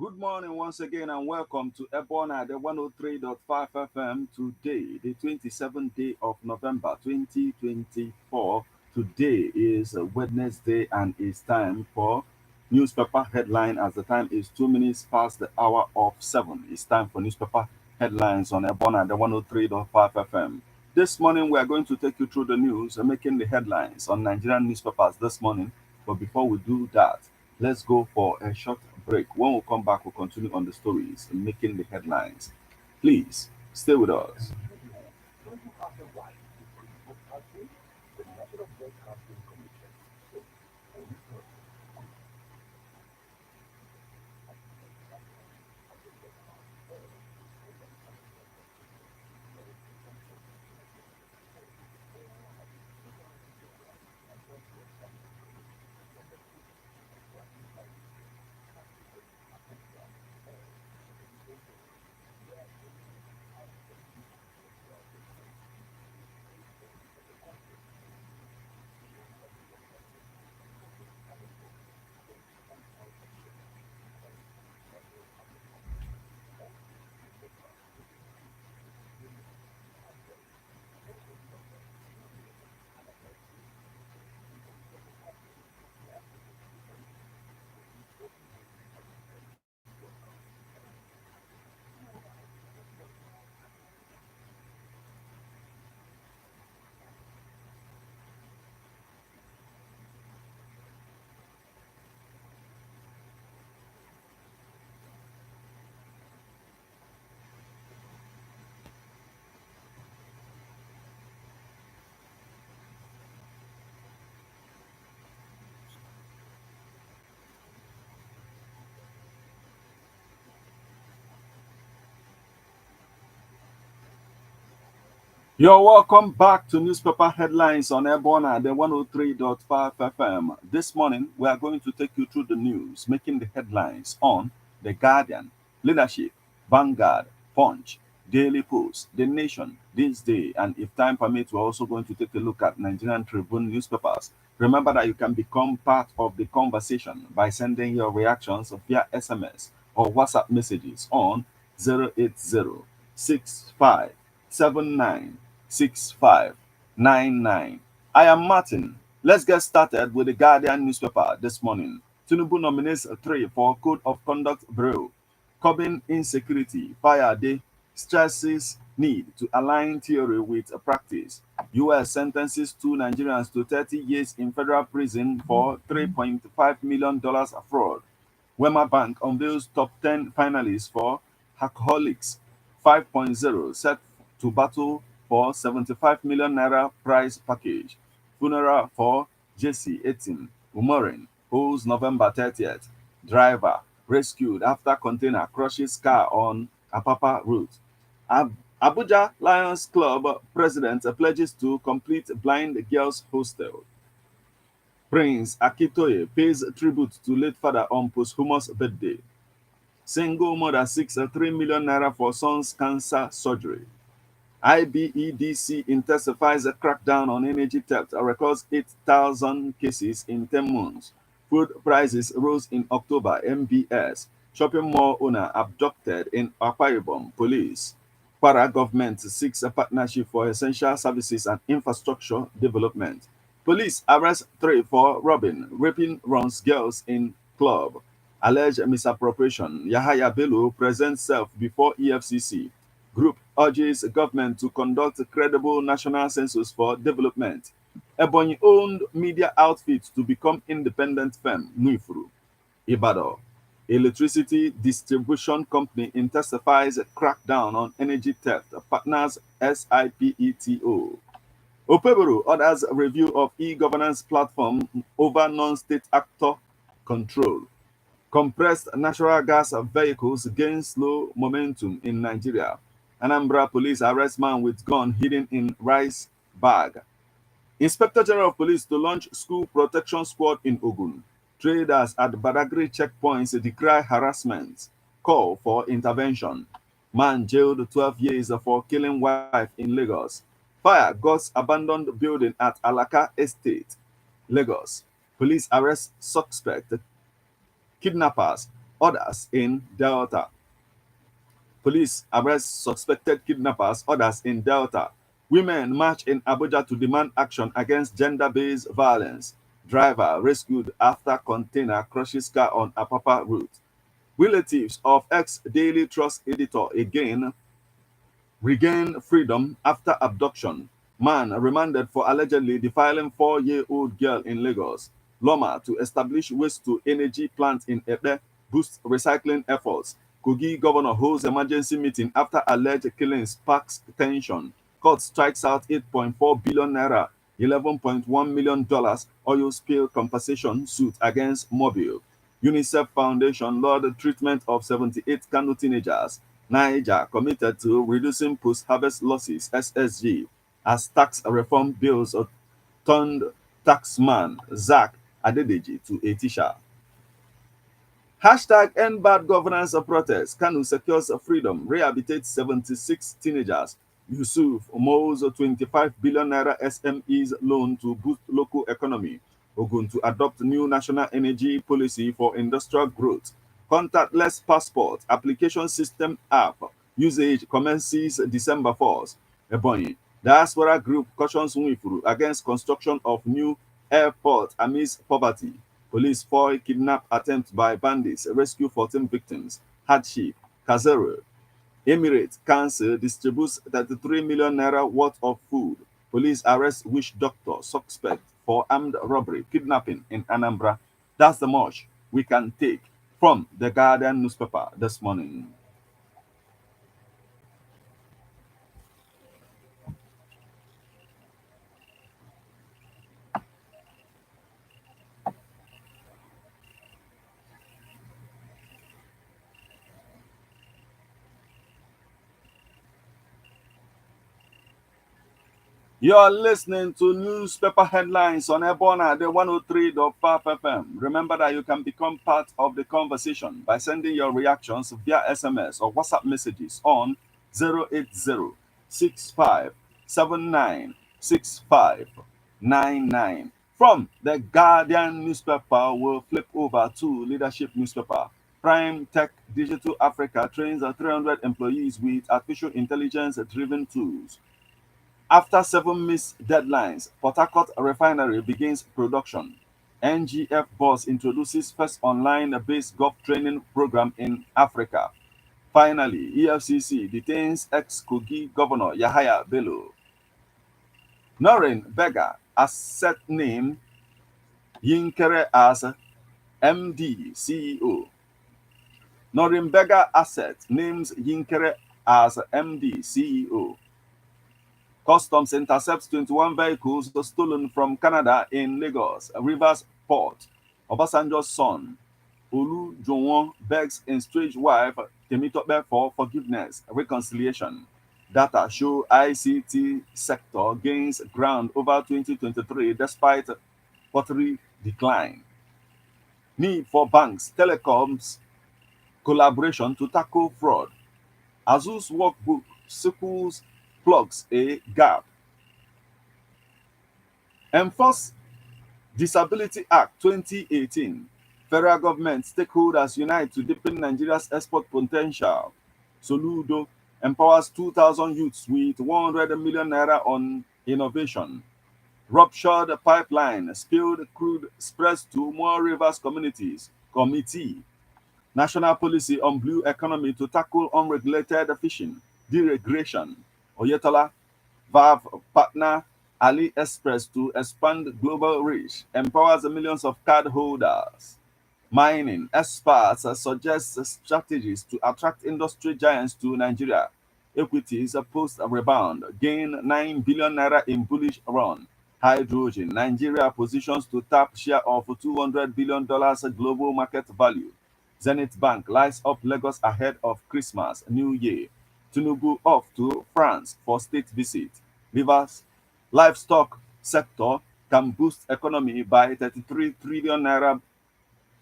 Good morning once again and welcome to EBEONADI103.5FM. Today, the 27th day of November 2024. Today is Wednesday and it's time for newspaper headline as the time is 2 minutes past the hour of 7. It's time for newspaper headlines on EBEONADI103.5FM. This morning we are going to take you through the news and making the headlines on Nigerian newspapers this morning. But before we do that, let's go for a short break. When we come back, we'll continue on the stories and making the headlines. Please stay with us. You're welcome back to newspaper headlines on Airborne at the 103.5 FM. This morning, we are going to take you through the news, making the headlines on The Guardian, Leadership, Vanguard, Punch, Daily Post, The Nation, This Day, and if time permits, we're also going to take a look at Nigerian Tribune newspapers. Remember that you can become part of the conversation by sending your reactions via SMS or WhatsApp messages on 080 6599. I am Martin. Let's get started with the Guardian newspaper this morning. Tinubu nominates three for Code of Conduct Bureau. Curbing insecurity, fire day stresses need to align theory with practice. US sentences two Nigerians to 30 years in federal prison for $3.5 million fraud. Wema Bank unveils top 10 finalists for Hackaholics 5.0 set to battle for 75 million naira prize package. Funeral for Jesse 18. Umorin holds November 30th. Driver rescued after container crushes car on Apapa route. Abuja Lions Club president pledges to complete blind girls hostel. Prince Akitoye pays tribute to late father on posthumous birthday. Single mother seeks 3 million naira for son's cancer surgery. IBEDC intensifies a crackdown on energy theft and records 8,000 cases in 10 months. Food prices rose in October. NBS. Shopping mall owner abducted in Akwa Ibom. Police. Para government seeks a partnership for essential services and infrastructure development. Police arrest three for robbing, raping runs girls in club. Alleged misappropriation. Yahaya Bello presents self before EFCC. Group urges government to conduct credible national census for development. Ebonyi-owned media outfit to become independent firm, Nuifuru. Ibadan. Electricity distribution company intensifies crackdown on energy theft, partners SIPETO. Opeboro orders review of e-governance platform over non-state actor control. Compressed natural gas vehicles gain slow momentum in Nigeria. Anambra police arrest man with gun hidden in rice bag. Inspector General of Police to launch school protection squad in Ogun. Traders at Badagry checkpoints decry harassment. Call for intervention. Man jailed 12 years for killing wife in Lagos. Fire guts abandoned building at Alaka Estate, Lagos. Police arrest suspect kidnappers others in Delta. Police arrest suspected kidnappers, others in Delta. Women march in Abuja to demand action against gender-based violence. Driver rescued after container crushes car on Apapa route. Relatives of ex-Daily Trust editor again regain freedom after abduction. Man remanded for allegedly defiling 4-year-old girl in Lagos. Loma to establish waste-to-energy plant in Epe boosts recycling efforts. Kogi governor holds emergency meeting after alleged killings sparks tension. Court strikes out 8.4 billion naira, $11.1 million oil spill compensation suit against Mobile. UNICEF Foundation lauded treatment of 78 Kano teenagers. Niger committed to reducing post-harvest losses (SSG) as tax reform bills turned taxman Zach Adedeji to a teacher. Hashtag End Bad Governance Protest. Kanu secures freedom, rehabilitates 76 teenagers. Yusuf mows 25 billion naira SMEs loan to boost local economy. Ogun to adopt new national energy policy for industrial growth. Contactless passport application system app usage commences December 4th. Ebonyi. Diaspora group cautions Nwifuru against construction of new airport amidst poverty. Police foil kidnap attempt by bandits, rescue 14 victims. Hardship. Kazero. Emirates Council distributes 33 million naira worth of food. Police arrest witch doctor suspect for armed robbery, kidnapping in Anambra. That's the much we can take from the Guardian newspaper this morning. You're listening to newspaper headlines on EBEONADI103.5FM. Remember that you can become part of the conversation by sending your reactions via SMS or WhatsApp messages on 080 From the Guardian newspaper, we'll flip over to leadership newspaper. Prime Tech Digital Africa trains 300 employees with artificial intelligence-driven tools. After 7 missed deadlines, Port Harcourt refinery begins production. NGF boss introduces first online-based golf training program in Africa. Finally, EFCC detains ex-Kogi governor Yahaya Bello. Noreen Berger asset name Yinkere as MD CEO. Noreen Berger Asset names Yinkere as MD CEO. Customs intercepts 21 vehicles stolen from Canada in Lagos, Rivers Port. Obasanjo's son, Olu Jowon, begs estranged wife Temitope for forgiveness, reconciliation. Data show ICT sector gains ground over 2023 despite quarterly decline. Need for banks, telecoms, collaboration to tackle fraud. Azu's workbook circles plugs a gap. Enforce Disability Act 2018. Federal government stakeholders unite to deepen Nigeria's export potential. Soludo empowers 2,000 youths with 100 million naira on innovation. Ruptured pipeline spilled crude spreads to more rivers communities. Committee. National policy on blue economy to tackle unregulated fishing. Deregulation. Oyetola Valve partner AliExpress to expand global reach, empowers millions of cardholders. Mining experts suggest strategies to attract industry giants to Nigeria. Equities post rebound, gain 9 billion naira in bullish run. Hydrogen, Nigeria positions to tap share of $200 billion global market value. Zenith Bank lights up Lagos ahead of Christmas, New Year. Tinubu off to France for state visit. Rivers livestock sector can boost economy by 33 trillion naira.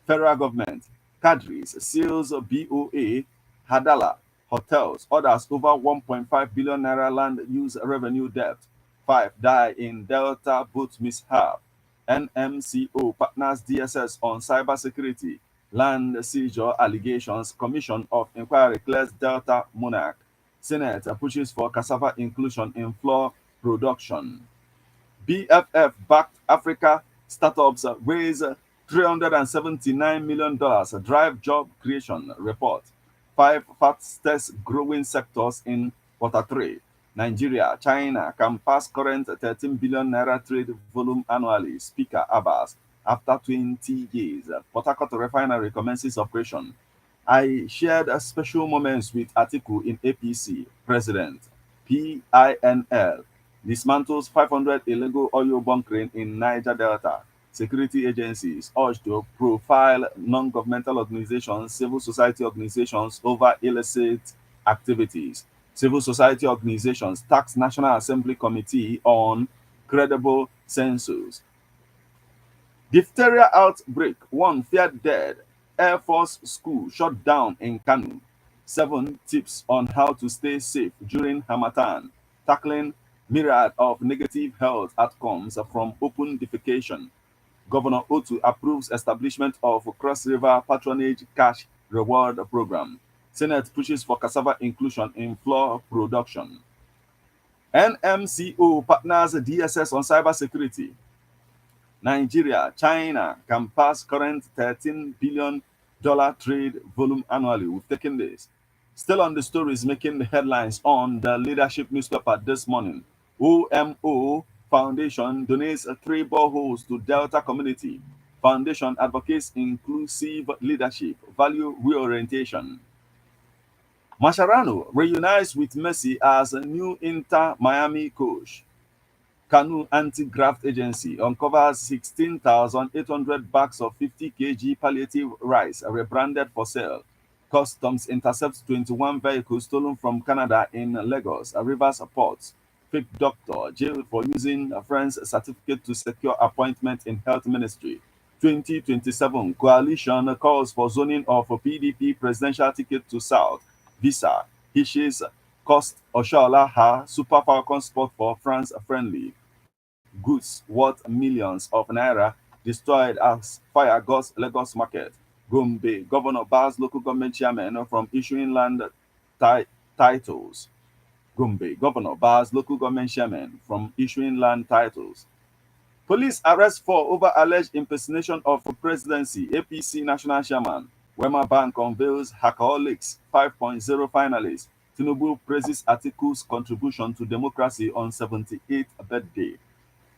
Federal government. Cadres seals BOA, Hadala, hotels, orders over 1.5 billion naira land use revenue debt. 5 die in Delta boat mishap. NMCO partners DSS on cybersecurity. Land seizure allegations. Commission of inquiry clears Delta monarch. Senate pushes for cassava inclusion in flour production. BFF-backed Africa startups raise $379 million drive job creation report. Five fastest growing sectors in Q3. Nigeria, China can pass current 13 billion naira trade volume annually. Speaker Abbas, after 20 years. Port Harcourt refinery commences operation. I shared a special moments with Atiku in APC. President, PINL dismantles 500 illegal oil bunkering in Niger Delta. Security agencies urged to profile non-governmental organizations, civil society organizations over illicit activities. Civil society organizations tax National Assembly Committee on credible census. Diphtheria outbreak, one feared dead. Air Force school shut down in Kanu. 7 tips on how to stay safe during Hamatan. Tackling myriad of negative health outcomes from open defecation. Governor Otu approves establishment of Cross River Patronage Cash Reward Program. Senate pushes for cassava inclusion in flour production. NMCO partners DSS on cybersecurity. Nigeria, China can pass current $13 billion trade volume annually. We've taken this. Still on the stories making the headlines on the leadership newspaper this morning. OMO Foundation donates 3 boreholes to Delta community. Foundation advocates inclusive leadership, value reorientation. Mascherano reunites with Messi as a new Inter Miami coach. Kanu Anti-Graft Agency uncovers 16,800 bags of 50 kg palliative rice rebranded for sale. Customs intercepts 21 vehicles stolen from Canada in Lagos, Rivers Port. Fake doctor jailed for using a friend's certificate to secure appointment in health ministry. 2027 coalition calls for zoning of a PDP presidential ticket to South. Visa hishes cost Oshoala her Super Falcon spot for France friendly. Goods worth millions of naira destroyed as fire gusts Lagos market. Gombe governor bars local government chairman from issuing land titles. Gombe governor bars local government chairman from issuing land titles. Police arrest 4 over alleged impersonation of presidency. APC national chairman. Wema Bank unveils Hackaholics 5.0 finalists. Tinubu praises Atiku's contribution to democracy on 78th birthday.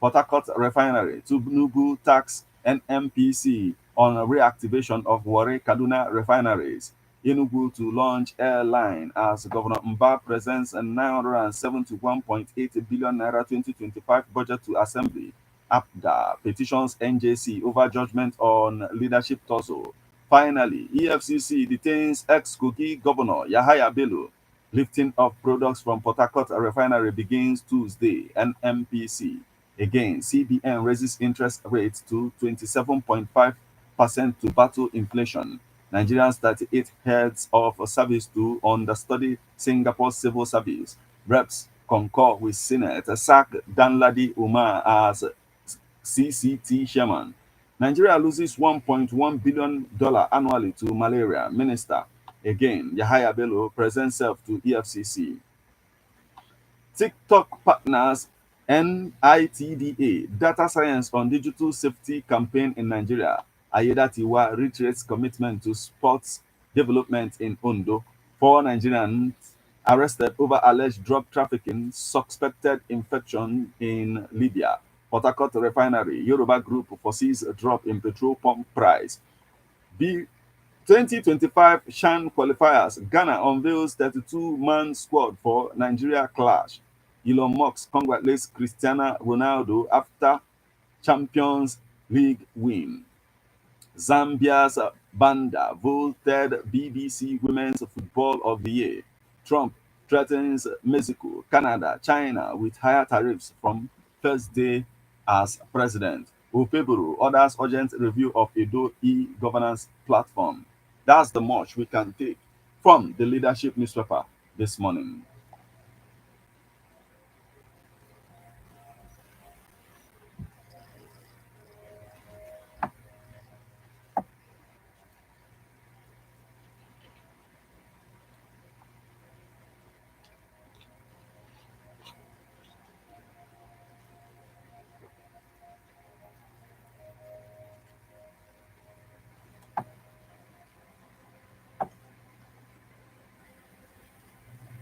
Port Harcourt Refinery, Tinubu tax NMPC on reactivation of Warri Kaduna refineries. Enugu to launch airline as Governor Mba presents a 971.8 billion naira 2025 budget to Assembly. APDA petitions NJC over judgment on leadership tussle. Finally, EFCC detains ex-Kogi Governor Yahaya Bello. Lifting of products from Port Harcourt Refinery begins Tuesday. NMPC. Again, CBN raises interest rates to 27.5% to battle inflation. Nigerians 38 heads of service to understudy Singapore civil service. Reps concur with Senate sack Danladi Umar as CCT chairman. Nigeria loses $1.1 billion annually to malaria. Minister. Again, Yahaya Bello presents self to EFCC. TikTok partners NITDA Data Science on Digital Safety Campaign in Nigeria. Ayedatiwa reiterates commitment to sports development in Ondo. 4 Nigerians arrested over alleged drug trafficking, suspected infection in Libya. Port Harcourt Refinery, Yoruba Group foresees a drop in petrol pump price. 2025 CHAN qualifiers. Ghana unveils 32-man squad for Nigeria clash. Elon Musk congratulates Cristiano Ronaldo after Champions League win. Zambia's Banda voted BBC Women's Football of the Year. Trump threatens Mexico, Canada, China with higher tariffs from first day as president. Opeburu orders urgent review of Edo e-governance platform. That's the much we can take from the leadership newspaper this morning.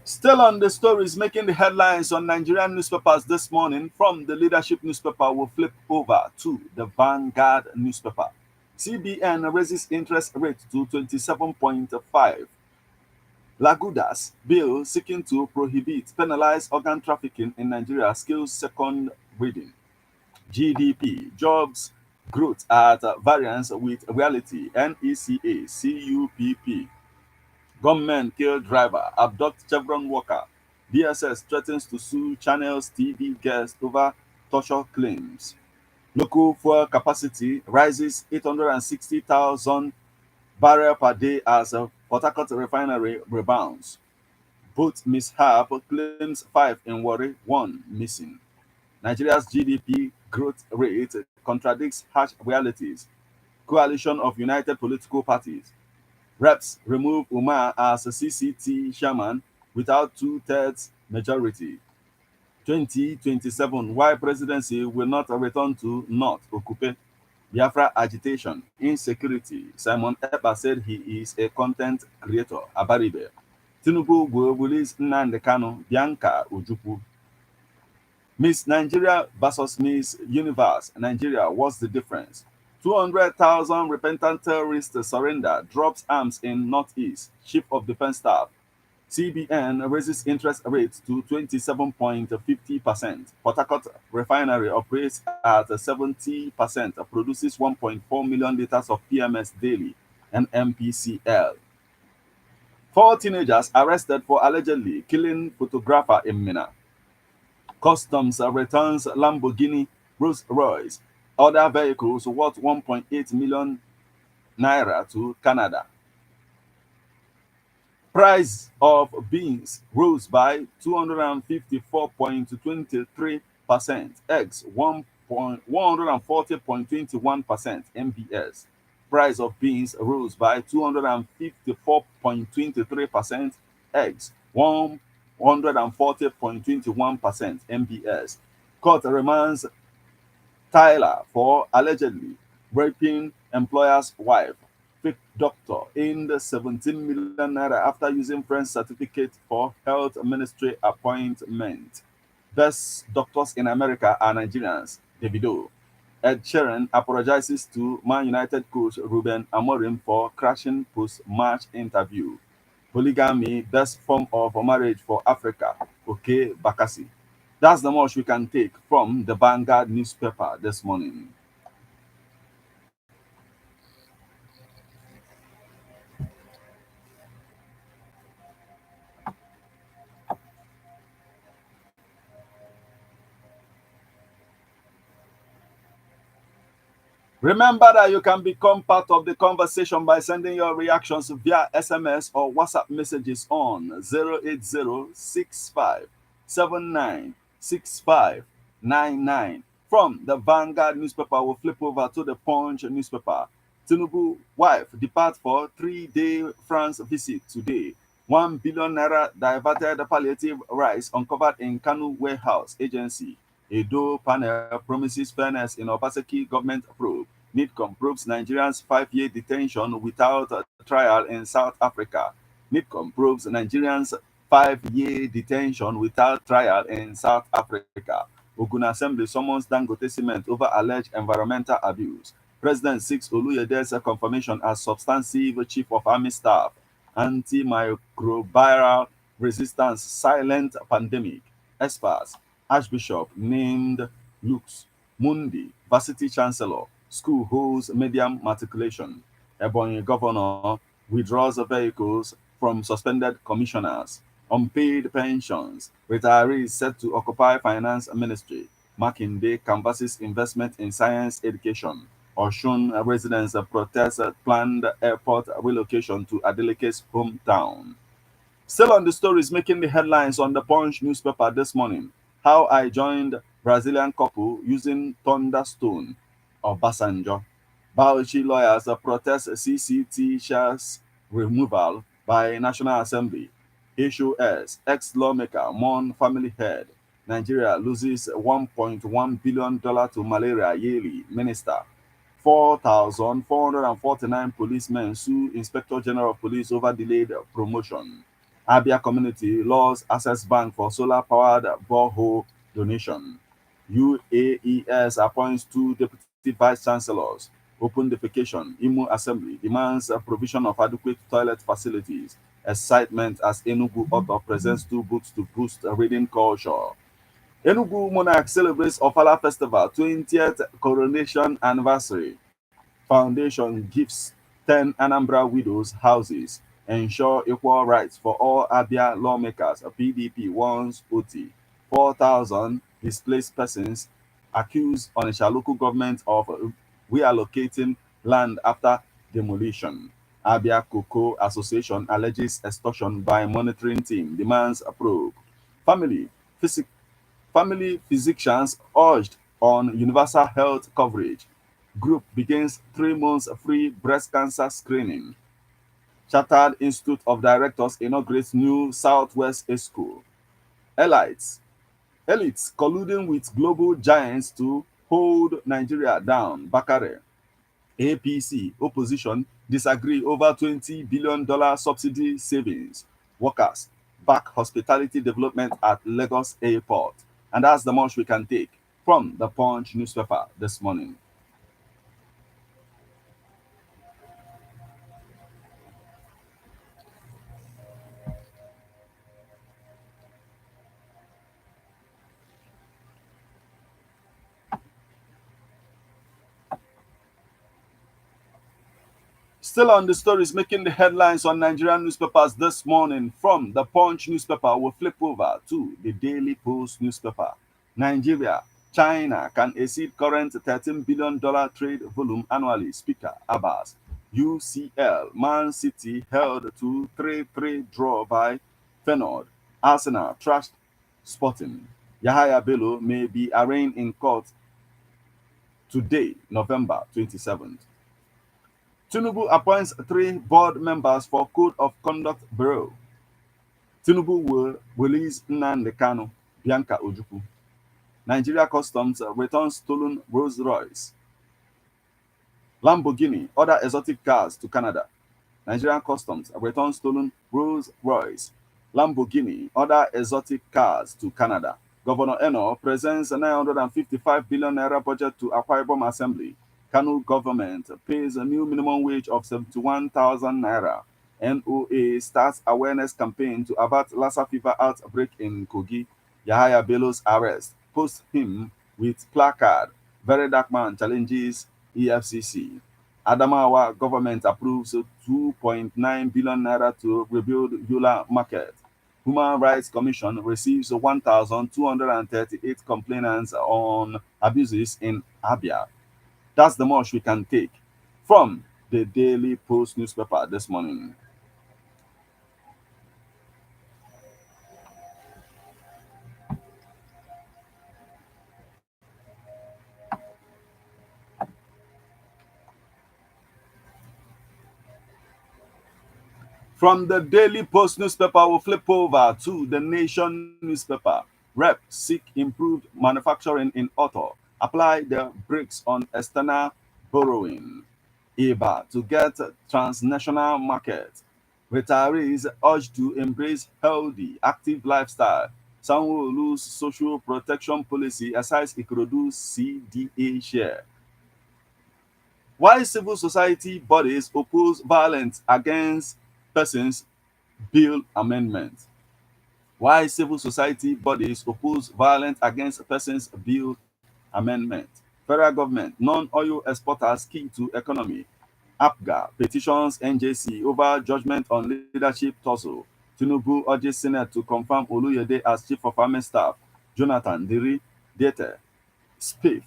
Still on the stories making the headlines on Nigerian newspapers this morning, from the leadership newspaper, we'll flip over to the Vanguard newspaper. CBN raises interest rate to 27.5. Lagudas bill seeking to prohibit penalize organ trafficking in Nigeria skills second reading. GDP, jobs growth at variance with reality. NECA, CUPP. Gunmen kill driver, abduct Chevron worker. DSS threatens to sue Channels TV guest over torture claims. Local fuel capacity rises 860,000 barrel per day as a Port Harcourt refinery rebounds. Boat mishap claims 5 in worry, 1 missing. Nigeria's GDP growth rate contradicts harsh realities. Coalition of united political parties. Reps remove Umar as a CCT chairman without two-thirds majority. 2027, why presidency will not return to North Okupe. Biafra agitation, insecurity. Simon Ekpa said he is a content creator. Abaribe. Tinubu will release Nnamdi Kanu, Bianca Ojukwu. Miss Nigeria versus Miss Universe Nigeria, what's the difference? 200,000 repentant terrorists surrender, drops arms in Northeast, Chief of Defense Staff. CBN raises interest rate to 27.50%. Port Harcourt refinery operates at 70%, produces 1.4 million liters of PMS daily and MPCL. 4 teenagers arrested for allegedly killing photographer in Mina. Customs returns Lamborghini Rolls Royce, other vehicles worth 1.8 million naira to Canada. Price of beans rose by 254.23%, eggs 140.21%, NBS. Price of beans rose by 254.23%, eggs 140.21%, NBS. Court remands Tyler for allegedly raping employer's wife. Fake doctor in the 17 million naira after using friend's certificate for health ministry appointment. Best doctors in America are Nigerians. Davido. Ed Sheeran apologizes to Man United coach Ruben Amorim for crashing post-match interview. Polygamy, best form of marriage for Africa. Okay, Bakassi. That's the much we can take from the Vanguard newspaper this morning. Remember that you can become part of the conversation by sending your reactions via SMS or WhatsApp messages on 08065796599. From the Vanguard newspaper, we'll flip over to the Punch newspaper. Tinubu wife depart for 3-day France visit today. 1 billion naira diverted palliative rice uncovered in Kanu warehouse agency. Edo panel promises fairness in Obaseki government probe. NIDCOM probes Nigerians' 5-year detention without a trial in South Africa. NIDCOM probes Nigerians' 5-year detention without trial in South Africa. Ogun Assembly summons Dangote Cement over alleged environmental abuse. President seeks Oluyede's confirmation as substantive chief of army staff. Antimicrobial resistance silent pandemic. Experts. Archbishop named Lux Mundi, Varsity Chancellor. School holds medium matriculation. Ebonyi Governor withdraws vehicles from suspended commissioners. Unpaid pensions. Retirees set to occupy finance ministry. Makinde canvasses investment in science education. Oshun residents protest planned airport relocation to Adeleke's hometown. Still on the stories making the headlines on the Punch newspaper this morning. How I joined Brazilian couple using thunderstone of Basanjo. Bauchi lawyers protest CCT shares removal by National Assembly. HOS, ex-lawmaker, mourn family head. Nigeria loses $1.1 billion to malaria yearly. Minister. 4,449 policemen sue Inspector General of Police over delayed promotion. Abia community laws access bank for solar-powered borehole donation. UAES appoints two deputy vice chancellors. Open defecation. Imo Assembly demands a provision of adequate toilet facilities. Excitement as Enugu author presents two books to boost reading culture. Enugu monarch celebrates Ofala Festival 20th coronation anniversary. Foundation gives 10 Anambra widows houses. Ensure equal rights for all Abia lawmakers. PDP wants OT. 4,000 displaced persons accuse Onitsha local government of reallocating land after demolition. Abia Cocoa Association alleges extortion by monitoring team, demands a probe. Family, physic Family physicians urged on universal health coverage. Group begins 3 months free breast cancer screening. Chartered Institute of Directors inaugurates new Southwest A School. Elites, elites colluding with global giants to hold Nigeria down. Bakare. APC opposition disagree over $20 billion subsidy savings. Workers back hospitality development at Lagos Airport. And that's the much we can take from the Punch newspaper this morning. Still on the stories making the headlines on Nigerian newspapers this morning, from the Punch newspaper, we'll flip over to the Daily Post newspaper. Nigeria, China can exceed current $13 billion trade volume annually. Speaker Abbas. UCL, Man City held to 3-3 draw by Feyenoord. Arsenal trashed Sporting. Yahaya Bello may be arraigned in court today, November 27th. Tinubu appoints 3 board members for Code of Conduct Bureau. Tinubu will release Nnamdi Kanu, Bianca Ojukwu. Nigeria Customs returns stolen Rolls Royce. Lamborghini, other exotic cars to Canada. Nigerian Customs returns stolen Rolls Royce. Lamborghini, other exotic cars to Canada. Governor Eno presents a 955 billion naira budget to Akwa Ibom Assembly. Kanu government pays a new minimum wage of 71,000 naira. NOA starts awareness campaign to avert Lassa fever outbreak in Kogi. Yahaya Bello's arrest posts him with placard. Very dark man challenges EFCC. Adamawa government approves 2.9 billion naira to rebuild Yola Market. Human Rights Commission receives 1,238 complainants on abuses in Abia. That's the much we can take from the Daily Post newspaper this morning. From the Daily Post newspaper, we'll flip over to the Nation newspaper. Rep seek improved manufacturing in auto. Apply the brakes on external borrowing. EBA to get transnational market. Retirees urged to embrace healthy, active lifestyle. Some will lose social protection policy aside Ikorodu CDA share. Why civil society bodies oppose violence against persons bill amendment? Why civil society bodies oppose violence against persons bill amendment? Federal government, non-oil exporters key to economy. APGA petitions NJC over judgment on leadership tussle. Tinubu urges Senate to confirm Oluyede as chief of army staff. Jonathan Diri, Dete, Spiff,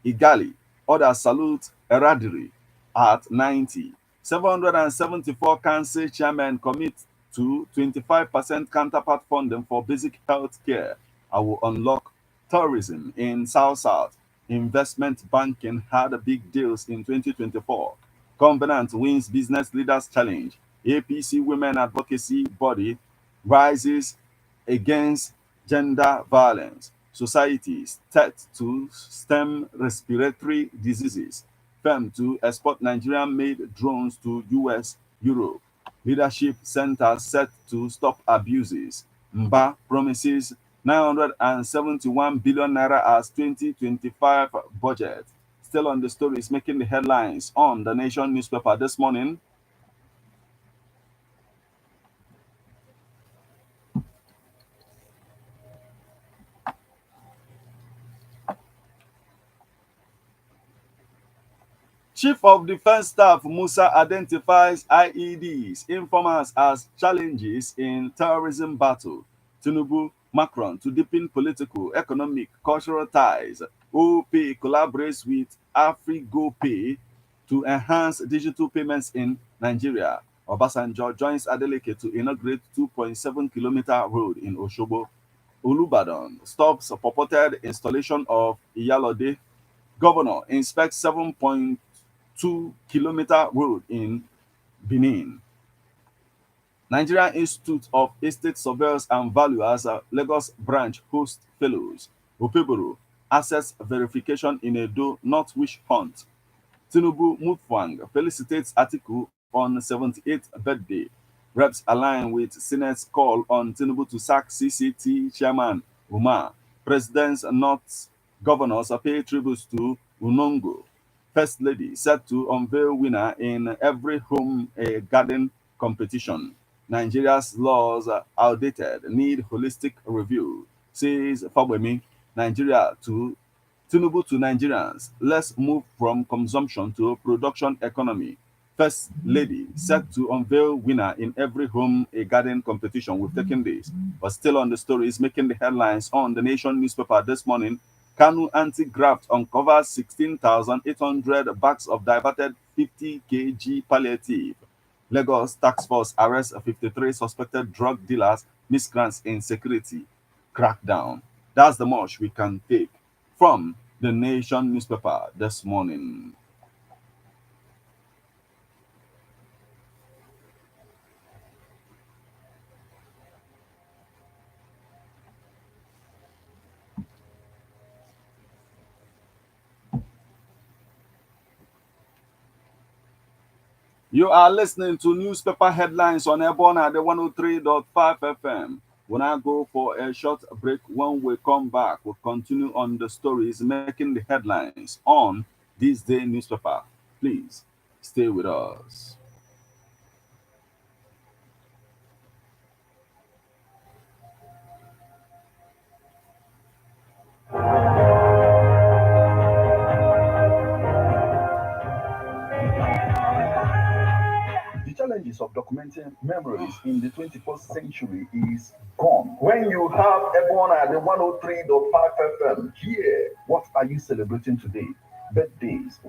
Igali, others salute Eradiri at 90. 774 council chairmen commit to 25% counterpart funding for basic health care. I will unlock tourism in South South. Investment banking had big deals in 2024. Covenant wins business leaders challenge. APC women advocacy body rises against gender violence. Societies set to stem respiratory diseases. Firm to export Nigerian made drones to US, Europe. Leadership Center set to stop abuses. Mba promises 971 billion naira as 2025 budget. Still on the story is making the headlines on the Nation newspaper this morning. Chief of Defense Staff Musa identifies IEDs, informers as challenges in terrorism battle. Tinubu, Macron to deepen political, economic, cultural ties. OP collaborates with AfriGoPay to enhance digital payments in Nigeria. Obasanjo joins Adeleke to inaugurate 2.7-kilometer road in Oshobo. Olubadan stops purported installation of Iyalode. Governor inspects 7.2-kilometer road in Benin. Nigerian Institute of Estate Surveyors and Valuers, Lagos branch host fellows. Opeboro, assets verification in Edo, not witch hunt. Tinubu Mutfwang felicitates Atiku on 78th birthday. Reps align with Senate's call on Tinubu to sack CCT chairman Umar. Presidents not governors pay tributes to Unongo. First Lady set to unveil winner in every home a garden competition. Nigeria's laws are outdated, need holistic review, says Fabwemi. Nigeria to Tinubu to Nigerians, let's move from consumption to production economy. First Lady set to unveil winner in every home a garden competition. We've taken this, but still on the story is making the headlines on the Nation newspaper this morning. Kanu anti-graft uncovers 16,800 bags of diverted 50 kg palliative. Lagos task force arrests 53 suspected drug dealers, miscreants in security crackdown. That's the much we can take from the Nation newspaper this morning. You are listening to newspaper headlines on Ebona, the 103.5 FM. When I go for a short break, when we come back, we'll continue on the stories making the headlines on this day newspaper. Please stay with us. The challenges of documenting memories in the 21st century is gone. When you have everyone at the 103.5 FM here, what are you celebrating today? Birthdays,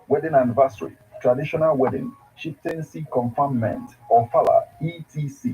wedding anniversary, traditional wedding, chieftaincy conferment, or fala, etc.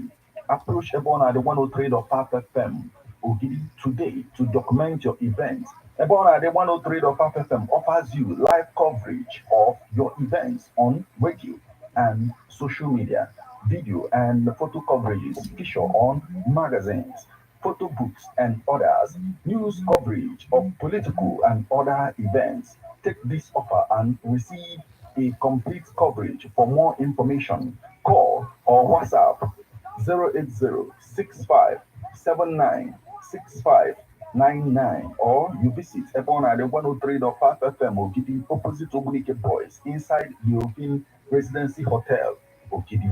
Approach everyone at the 103.5 FM Ogidi today to document your event. Ebona the 103.5 FM offers you live coverage of your events on radio and social media, video and photo coverages feature on magazines, photo books and others, news coverage of political and other events. Take this offer and receive a complete coverage. For more information, call or WhatsApp 08065796599 or you visit Ebona the 103.5 FM Ogidi opposite Obunike Boys inside the European Residency Hotel Ogidi.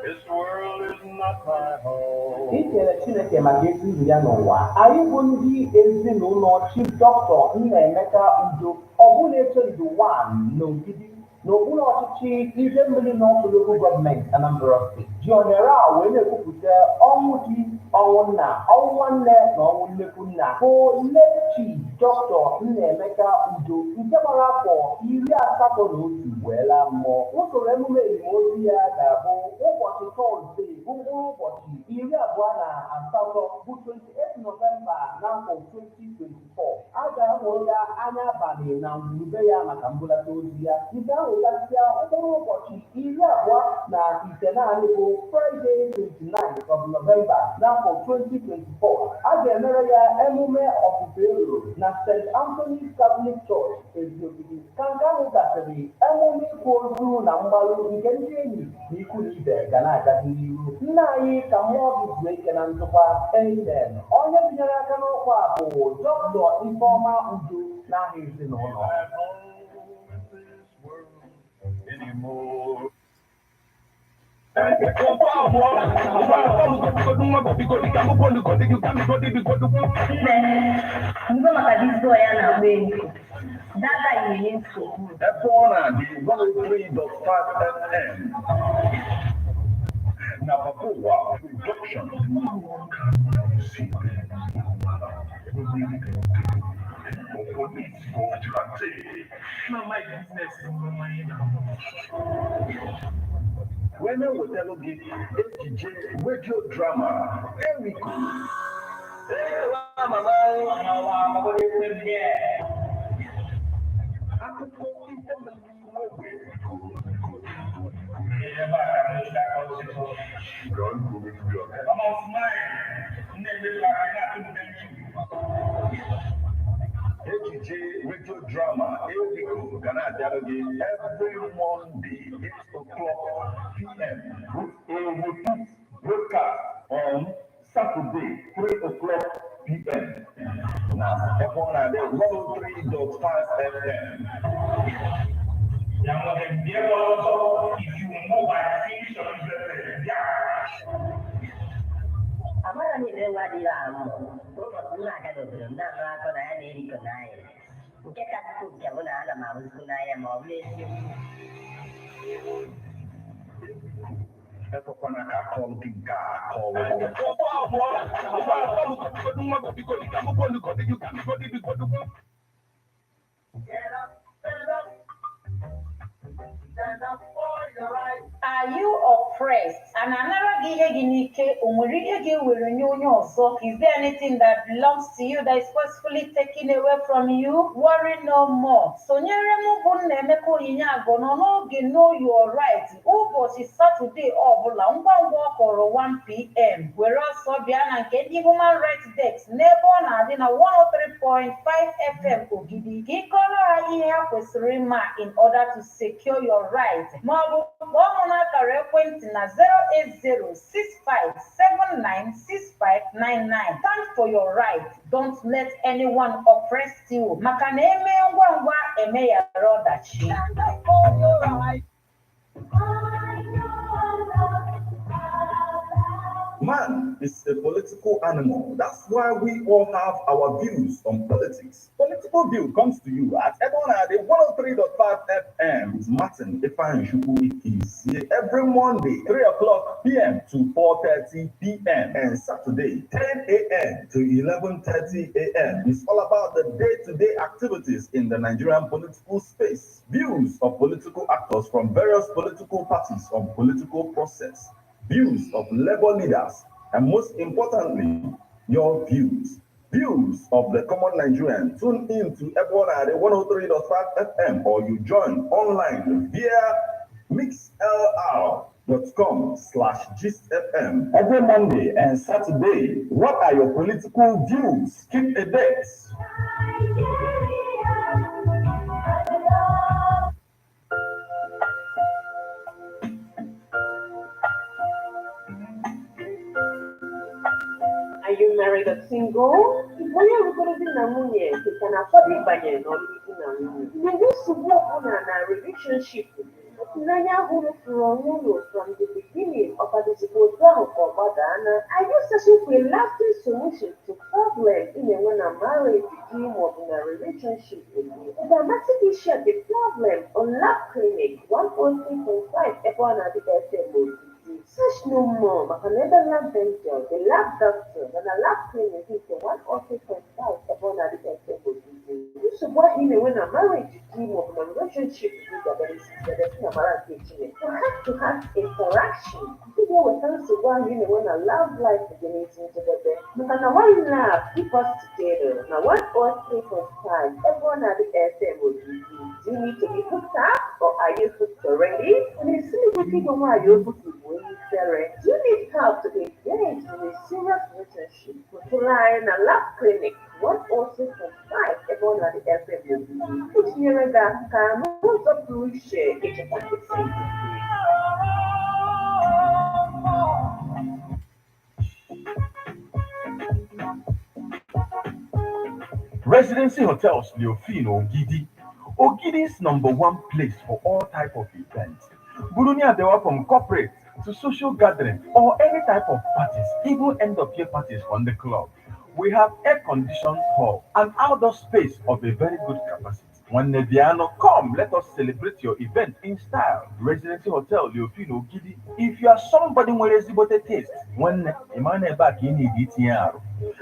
This world is not my home. Ikele Chineke maka ezi ndụ ya n'ụwa. Anyị bụ ndị ezinụlọ Chief Dr. Nnaemeka Udo ọbụla echelido 1 n'Ogidi n'okpuru ọchịchị Ide Mmiri North Local Government Anambra State. Ji ohere a wee na-ekwupụta ọnwụ di, ọnwụ nna, ọnwụ nwanne na ọnwụ nnekwu nna bụ late Chief Dr. Nnaemeka Udo nke gbara afọ 81 wee laa mmụọ. Usoro emume elimozu ya ga-abụ ụbọchị Tọzdee bụ mkpụrụ ụbọchị 28 bụ 28 Nọvemba n'afọ 2024. A ga-ahụrụ ya anya abalị na ngwurube ya maka mbulata ozi ya. Nke ahụ gasịa mkpụrụ ụbọchị 20 na Itenanị bụ Friday 29 of November n'afọ 2024. A ga-emere ya emume ọfụfe ero na St. Anthony's Catholic Church Eziogidi. Ka nke ahụ gasịrị, emume ịkwa ozu na mgbalụ nke ndị enyi na ikwu na ibe ga na-agazi n'ihu. Nna anyị ka mmụọ gị zuo ike na ntụkwa. Amen. Onye binyere aka n'ọkwa bụ Dr. Ifeoma Udo n'aha ezinụlọ. Ngoma kabisa yana wengi. Dada yenye nsogbu. EBEONADI103.5 FM. Napapoa production. Women will tell you AJ radio drama. Erico. AJ radio drama Erico gonna dialogue every Monday 8 o'clock p.m. with a repeat broadcast on Saturday 3 o'clock p.m. Now, EBEONADI103.5 FM. If you know by finish of Amara ni lewa di lamu. Bolo kuna kada berenda rako na ya neri kunai. Mungkin kata tu jamu na ala mahu kunai ya mau beli. Are you oppressed? And another is there anything that belongs to you that is forcefully taken away from you? Worry no more. So know your right. Is Saturday or 1 p.m. We're also behind and human rights decks. Neighbor na 103.5 FM Ogidi. In order to secure your right. Na 08065796599. Stand for your right. Don't let anyone oppress you. Makana eme ngwa eme ya rodachi. Stand up for your right. Man is a political animal. That's why we all have our views on politics. Political View comes to you at EBEONADI 103.5 FM with Martin Ifeanyi is here every Monday, 3 o'clock p.m. to 4:30 p.m. and Saturday, 10 a.m. to 11:30 a.m. It's all about the day-to-day activities in the Nigerian political space. Views of political actors from various political parties on political process. Views of labor leaders, and most importantly, your views. Views of the common Nigerian. Tune in to EBEONADI 103.5 FM or you join online via mixlr.com/gistfm every Monday and Saturday. What are your political views? Keep a date. Are you married or single? When you're recording Namunye, you can afford it by your knowledge. You used to work on a relationship. Nanya who from the beginning of a difficult ground for Badana. Are you searching for a lasting solution to problems in a when a marriage dream of in a relationship with you? Dramatically share the problem on Lab Clinic 103.5 EBEONADI FM. Search no more, but another lab venture, the lab doctor, and a lab clinic is the 103.5 EBEONADI FM. This is what he when a marriage dream of a relationship with the heart-to-heart interaction. This with nsogbu ahụ ị na-enwe na love life gị n'ezi njedebe maka na one laugh keep us together na 103.5 ebe ọ na-adị FM obibi. Do you need to be hooked up or are you hooked already? Na-esi n'igwe igwe nwaanyị obutu bụ onye ifere. Do you need help to be engaged in a serious relationship? Kụtụrụ anyị na Love Clinic 103.5 ebe ọ na-adị FM obibi. Itinyere gị aka n'ụzọ pụrụ iche echekwa nkịtị. Residency Hotels Leofin Ogidi. Ogidi's number one place for all type of events. Burunia they were from corporate to social gathering or any type of parties, even end of year parties on the club. We have air-conditioned hall and outdoor space of a very good capacity. When Neviano come, let us celebrate your event in style. Residency Hotel Leofino Gidi. If you are somebody with a taste, when Emmanuel back in EDTR,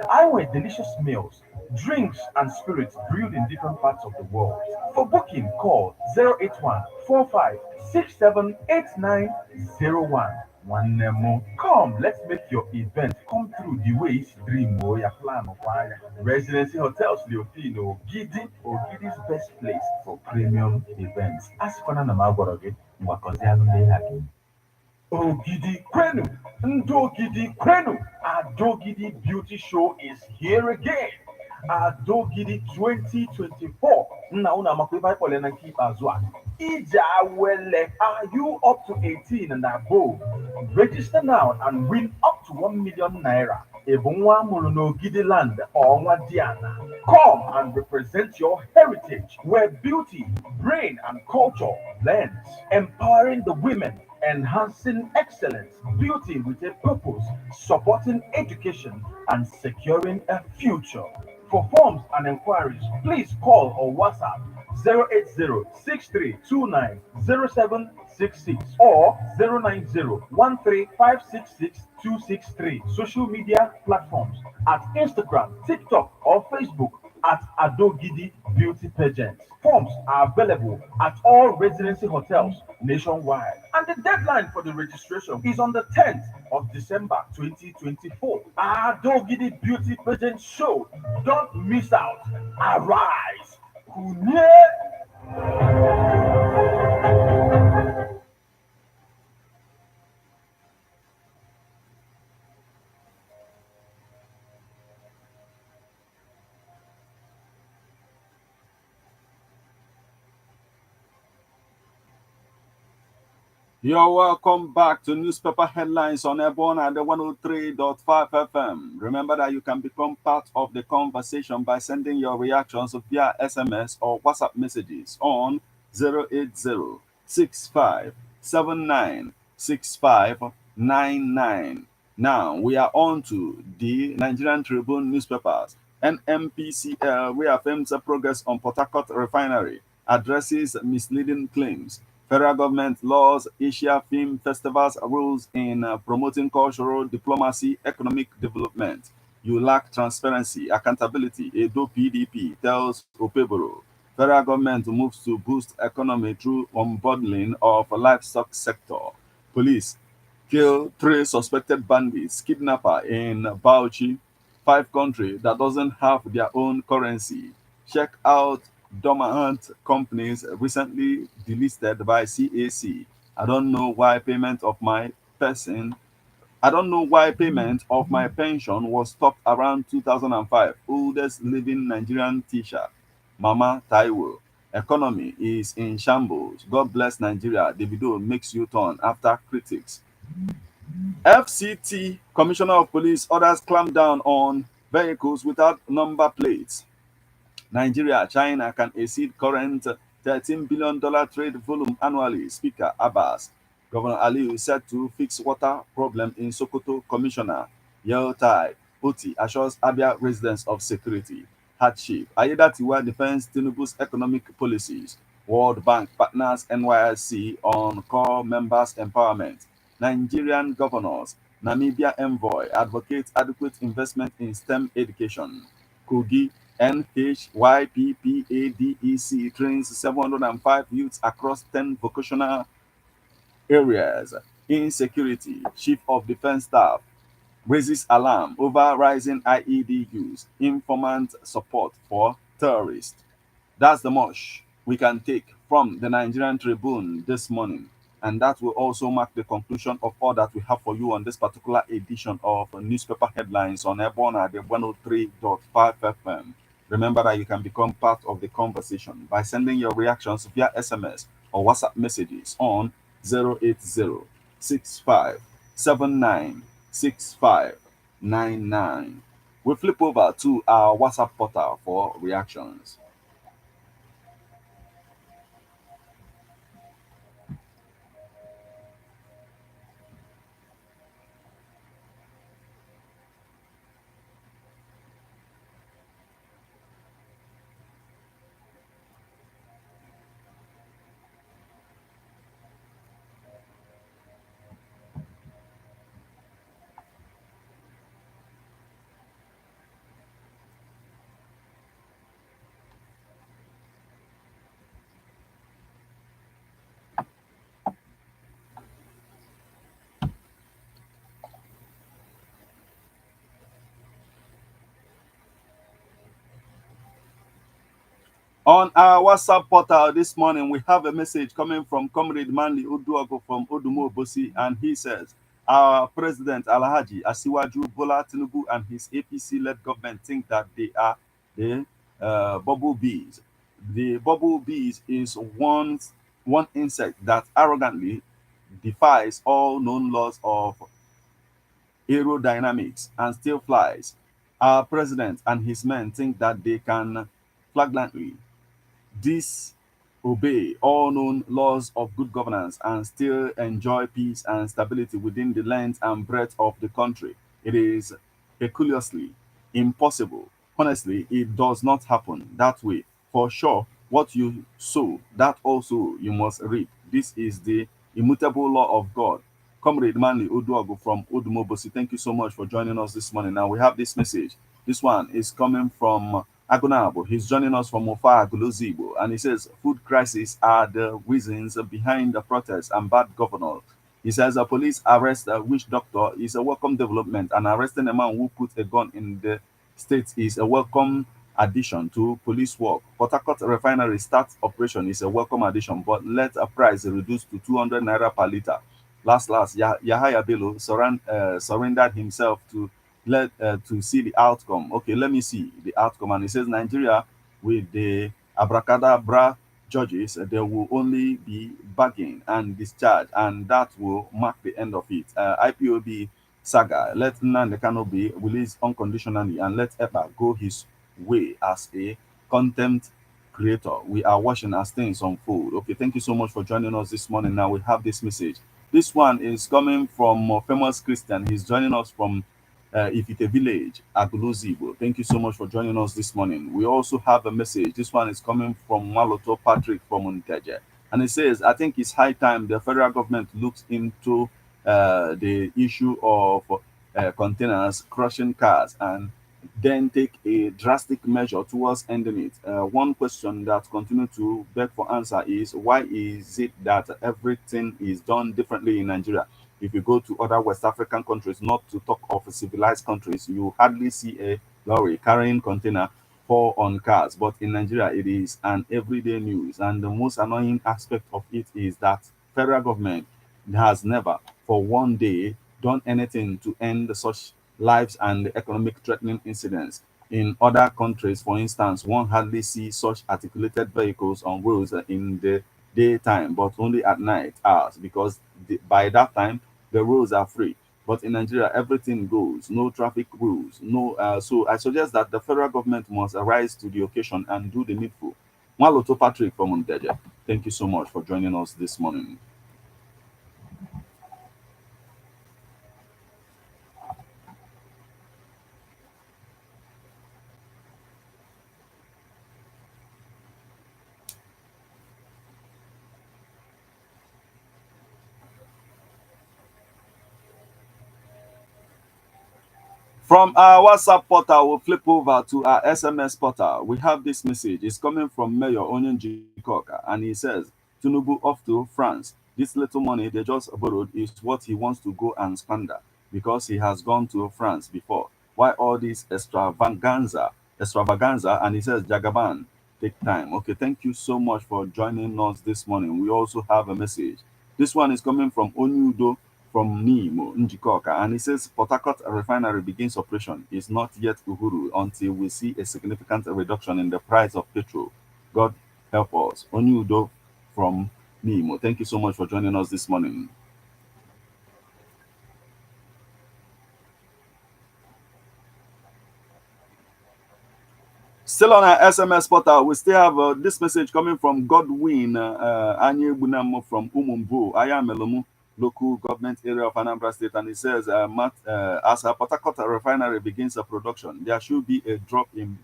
I want delicious meals, drinks and spirits brewed in different parts of the world. For booking, call 081 45 67 8901. One more. Come, let's make your event come through the way it's dream or your plan of fire. Residency Hotels Leofino Gidi or Gidi's best place for premium events. As for Namagoroge, Wakaziano Nehaki. Ogidi Kwenu, Ndogidi Kwenu, Adogidi Beauty Show is here again. Adogidi 2024. Nauna Makuba Polena keep as one. Ijawele, are you up to 18 and above? Register now and win up to 1 million naira. Ebunwa Muluno Gidi Land or Wadiana. Come and represent your heritage where beauty, brain, and culture blends, empowering the women, enhancing excellence, beauty with a purpose, supporting education, and securing a future. For forms and inquiries, please call or WhatsApp 080-6329-0766 or 090-13566-263. Social media platforms at Instagram, TikTok, or Facebook at Adogidi Beauty Pageant. Forms are available at all residency hotels nationwide. And the deadline for the registration is on the 10th of December 2024. Adogidi Beauty Pageant Show. Don't miss out. Arise. Kunye. You're welcome back to Newspaper Headlines on Airborne at the 103.5 FM. Remember that you can become part of the conversation by sending your reactions via SMS or WhatsApp messages on 080-6579-6599. Now, we are on to the Nigerian Tribune newspapers. NMPCL reaffirms progress on Port Harcourt refinery, addresses misleading claims. Federal government laws Asia Film Festivals rules in promoting cultural diplomacy, economic development. You lack transparency, accountability. Edo PDP tells Opeboro. Federal government moves to boost economy through unbundling of livestock sector. Police kill 3 suspected bandits, kidnapper in Bauchi. 5 countries that doesn't have their own currency. Check out dormant companies recently delisted by CAC. I don't know why payment of my pension was stopped around 2005. Oldest living Nigerian teacher, Mama Taiwo. Economy is in shambles. God bless Nigeria. Davido makes U-turn after critics. FCT Commissioner of Police orders clamp down on vehicles without number plates. Nigeria, China can exceed current $13 billion trade volume annually. Speaker Abbas. Governor Aliyu said to fix water problem in Sokoto. Commissioner Yeltai Oti assures Abia residents of security. Hardship. Ayedatiwa defends Tinubu's economic policies. World Bank partners NYSC on core members' empowerment. Nigerian governors. Namibia envoy advocates adequate investment in STEM education. Kogi NHYPPADEC trains 705 youths across 10 vocational areas. insecurity. Chief of Defense Staff raises alarm over rising IED use. Informant support for terrorists. That's the much we can take from the Nigerian Tribune this morning. And that will also mark the conclusion of all that we have for you on this particular edition of newspaper headlines on Airborne at the 103.5 FM. Remember that you can become part of the conversation by sending your reactions via SMS or WhatsApp messages on 080 We flip over to our WhatsApp portal for reactions. On our WhatsApp portal this morning, we have a message coming from Comrade Manley Uduago from Odumo Bosi, and he says, our President Alhaji Asiwaju Bola Tinubu and his APC-led government think that they are the bubble bees. The bubble bees is one insect that arrogantly defies all known laws of aerodynamics and still flies. Our president and his men think that they can flagrantly disobey all known laws of good governance and still enjoy peace and stability within the length and breadth of the country. It is peculiarly impossible. Honestly, it does not happen that way. For sure, what you sow, that also you must reap. This is the immutable law of God. Comrade Manley Oduago from Odumobosi, thank you so much for joining us this morning. Now we have this message. This one is coming from Agunabo. He's joining us from Mofa Aguluzibo, and he says food crisis are the reasons behind the protests and bad governor. He says a police arrest a witch doctor is a welcome development, and arresting a man who put a gun in the state is a welcome addition to police work. Port Harcourt refinery start operation is a welcome addition, but let a price reduced to 200 naira per liter. Last, Yahaya Bello surrendered himself to see the outcome. Okay, let me see the outcome. And it says Nigeria with the abracadabra judges, there will only be bargain and discharge, and that will mark the end of it. IPOB saga, let Nnamdi Kanu be released unconditionally and let EPA go his way as a contempt creator. We are watching as things unfold. Okay, thank you so much for joining us this morning. Now we have this message. This one is coming from Famous Christian. He's joining us from Ifite Village, Aguluzibo. Thank you so much for joining us this morning. We also have a message. This one is coming from Maloto Patrick from Unteje. And it says, I think it's high time the federal government looks into the issue of containers crushing cars and then take a drastic measure towards ending it. One question that continues to beg for answer is why is it that everything is done differently in Nigeria? If you go to other West African countries, not to talk of civilized countries, you hardly see a lorry carrying container for on cars. But in Nigeria, it is an everyday news. And the most annoying aspect of it is that federal government has never, for one day, done anything to end such lives and economic threatening incidents. In other countries, for instance, one hardly sees such articulated vehicles on roads in the daytime, but only at night hours, because by that time the roads are free. But in Nigeria, everything goes, no traffic rules, no. So I suggest that the federal government must arise to the occasion and do the needful. Maloto Patrick from Unteje, thank you so much for joining us this morning. From our WhatsApp portal, we'll flip over to our SMS portal. We have this message. It's coming from Mayor Onyenji Koka, and he says, Tinubu off to France. This little money they just borrowed is what he wants to go and squander because he has gone to France before. Why all this extravaganza? And he says, Jagaban, take time. Okay, thank you so much for joining us this morning. We also have a message. This one is coming from Onyudo from Nimo, Njikoka, and he says Port Harcourt refinery begins operation is not yet Uhuru until we see a significant reduction in the price of petrol. God help us. Onyudo from Nimo. Thank you so much for joining us this morning. Still on our SMS portal, we still have this message coming from Godwin Anye Bunamo from Umumbu, Ayamelomu, local government area of Anambra State. And it says, as a Port Harcourt refinery begins a production, there should be a drop in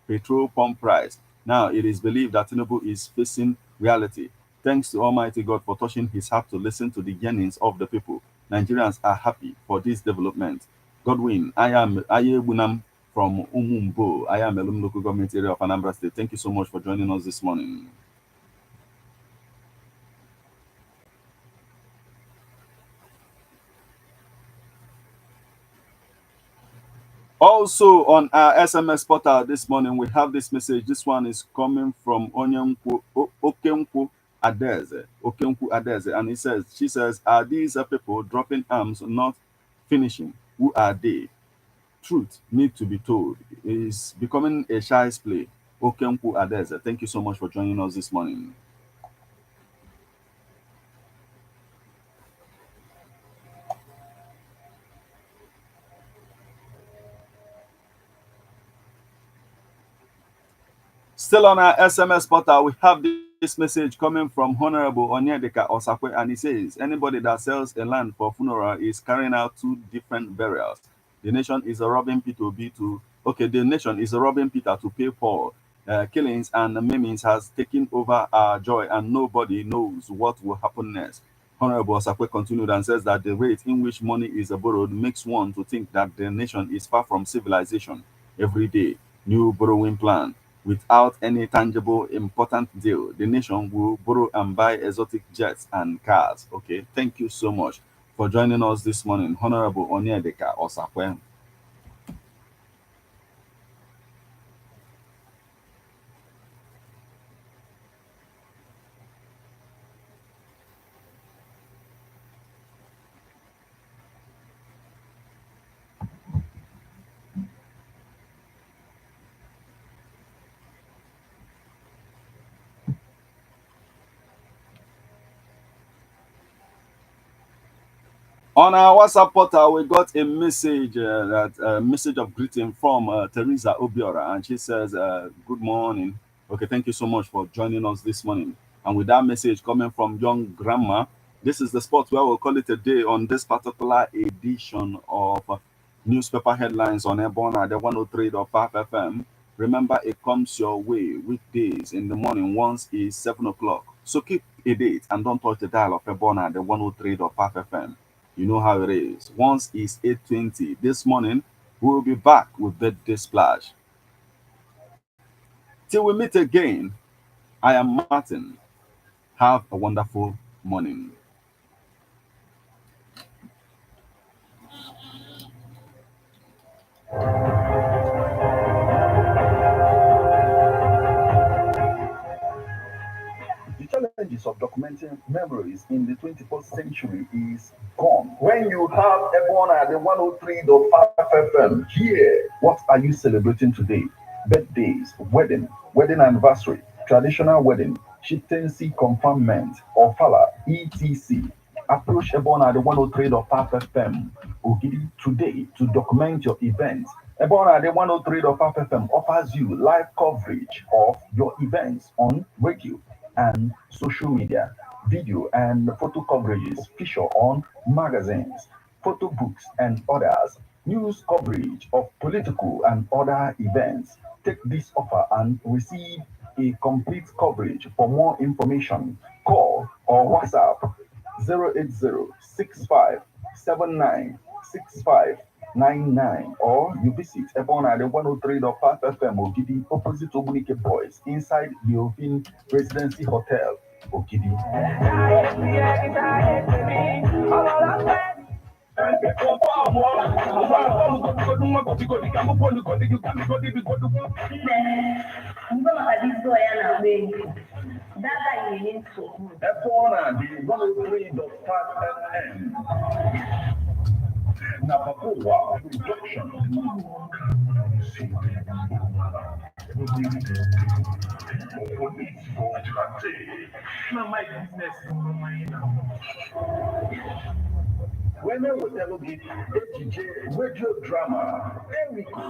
petrol pump price. Now, it is believed that Tinubu is facing reality. Thanks to Almighty God for touching his heart to listen to the yearnings of the people. Nigerians are happy for this development. Godwin, Aye Bunam from Umumbo. I am Elum local government area of Anambra State. Thank you so much for joining us this morning. Also on our SMS portal this morning, we have this message. This one is coming from Okenku Adeze. Okenku Adeze. And she says, are these people dropping arms, not finishing? Who are they? Truth need to be told. It is becoming a shy's play. Okenku Adeze. Thank you so much for joining us this morning. Still on our SMS portal, we have this message coming from Honorable Onyedeka Osakwe, and he says, anybody that sells a land for funeral is carrying out two different burials. The nation is a robbing P2B to, okay, the nation is a robbing Peter to pay Paul. Killings and maimings has taken over our joy, and nobody knows what will happen next. Honorable Osakwe continued and says that the rate in which money is borrowed makes one to think that the nation is far from civilization. Every day, new borrowing plan. Without any tangible, important deal, the nation will borrow and buy exotic jets and cars. Okay, thank you so much for joining us this morning, Honorable Onyedeka Osakwe. On our WhatsApp portal, we got a message, message of greeting from Teresa Obiora, and she says, "Good morning." Okay, thank you so much for joining us this morning. And with that message coming from young grandma, this is the spot where we'll call it a day on this particular edition of newspaper headlines on Ebona, the 103.5 FM. Remember, it comes your way weekdays in the morning. Once is 7 o'clock, so keep a date and don't touch the dial of Ebona, the 103.5 FM. You know how it is. Once it's 8:20 this morning, we'll be back with Birthday Splash. Till we meet again, I am Martin. Have a wonderful morning. The challenges of documenting memories in the 21st century is gone. When you have everyone at the 103.5 FM, here, what are you celebrating today? Birthdays, wedding anniversary, traditional wedding, chieftaincy conferment, or fala, etc. Approach Ebona at the 103.5 FM Ogidi today to document your event. Ebona at the 103.5 FM offers you live coverage of your events on radio and social media, video and photo coverages feature on magazines, photo books, and others, news coverage of political and other events. Take this offer and receive a complete coverage. For more information, call or WhatsApp 08065796599 or you visit Ebona at the 103.5 FM Ogidi opposite Obunike Boys inside the Ovin Residency Hotel Okidi. EBEONADI 103.5 FM. Napapoa production. When I was telling you, HJ radio drama, Enrico.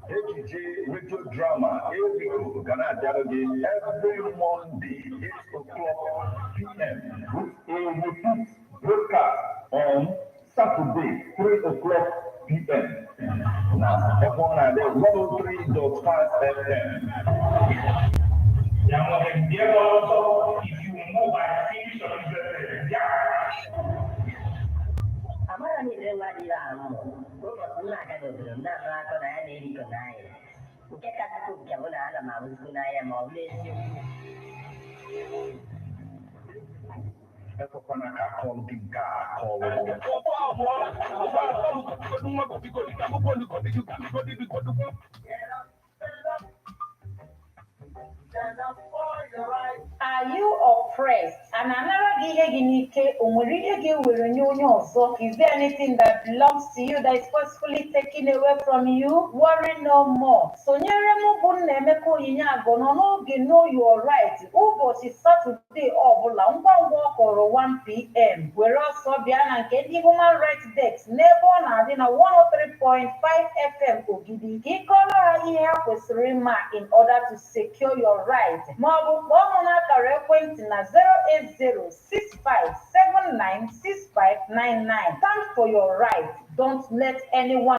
HJ radio drama, Enrico, Ghana Dialogue every Monday, 8 o'clock p.m. with a repeat broadcast on Saturday, 3 o'clock p.m. Now, EBEONADI 103.5 FM. If you know by things of Amara ni lewa di amo. Bro, kuna kado na ko na ni ko na. Nke ka ku kya mo na ma mo kuna ya mo le. Ekokwana ka call dinka call. Are you oppressed? And another is there anything that belongs to you that is forcefully taken away from you? Worry no more. So know your right. Ubochi Saturday or 1 p.m. We're also behind and human rights decks. NBS 103.5 FM Ogidi. In order to secure your right. Mabu Bomona Karekwent na 08065796599. Stand for your right. Don't let anyone